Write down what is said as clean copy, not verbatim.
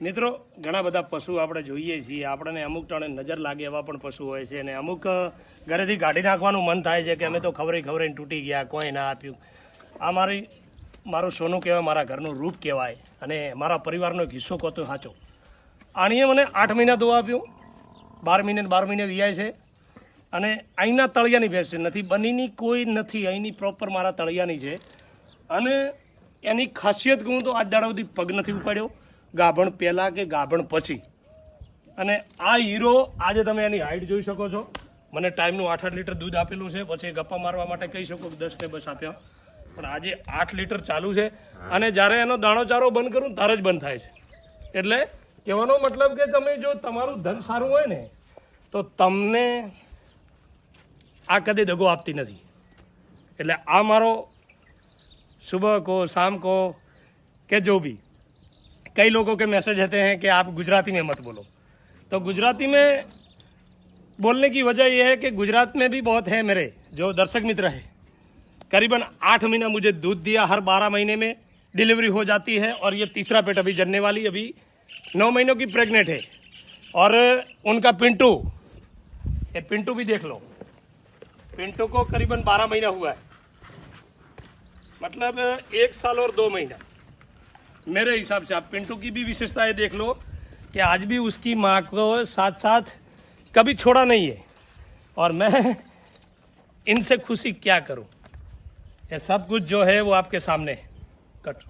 મિત્રો ઘણા બધા પશુ આપણે જોઈએ છીએ, આપણને અમુક ટાણે નજર લાગે એવા પણ પશુ હોય છે અને અમુક ઘરેથી કાઢી નાખવાનું મન થાય છે કે અમે તો ખવરાઈને તૂટી ગયા, કોઈ ના આપ્યું. આ મારું સોનું કહેવાય, મારા ઘરનું રૂપ કહેવાય અને મારા પરિવારનો એક હિસ્સો કહો તો સાચો. આણીએ મને 8 મહિના દો આપ્યું, 12 મહિને વિયાય છે અને અહીંના તળિયાની ભેંસ છે, નથી બનીની કોઈ નથી, અહીંની પ્રોપર મારા તળિયાની છે. અને એની ખાસિયત કહું તો આજ દાડા સુધી પગ નથી ઉપાડ્યો, ગાભણ પહેલાં કે ગાભણ પછી. અને આ હીરો આજે તમે એની હાઇટ જોઈ શકો છો. મને ટાઈમનું 8 લીટર દૂધ આપેલું છે, પછી ગપ્પા મારવા માટે કહી શકો 10 ને બસ આપ્યા, પણ આજે 8 લીટર ચાલુ છે. અને જ્યારે એનો દાણો ચારો બંધ કરું ત્યારે જ બંધ થાય છે. એટલે કહેવાનો મતલબ કે તમે જો તમારું ધન સારું હોય ને તો તમને આ કદી દગો આપતી નથી. એટલે આ મારો सुबह को शाम को के जो भी कई लोगों के मैसेज आते हैं कि आप गुजराती में मत बोलो, तो गुजराती में बोलने की वजह यह है कि गुजरात में भी बहुत है मेरे जो दर्शक मित्र है. करीबन 8 महीना मुझे दूध दिया, हर 12 महीने में डिलीवरी हो जाती है और ये तीसरा पेट अभी जनने वाली, अभी 9 महीनों की प्रेग्नेंट है. और उनका पिंटू, ये पिंटू भी देख लो, पिंटू को करीबन 12 महीना हुआ है, मतलब 1 साल और 2 महीना. मेरे हिसाब से आप पिंटू की भी विशेषताएं देख लो कि आज भी उसकी माँ को साथ साथ कभी छोड़ा नहीं है. और मैं इनसे खुशी क्या करूं, ये सब कुछ जो है वो आपके सामने है. कट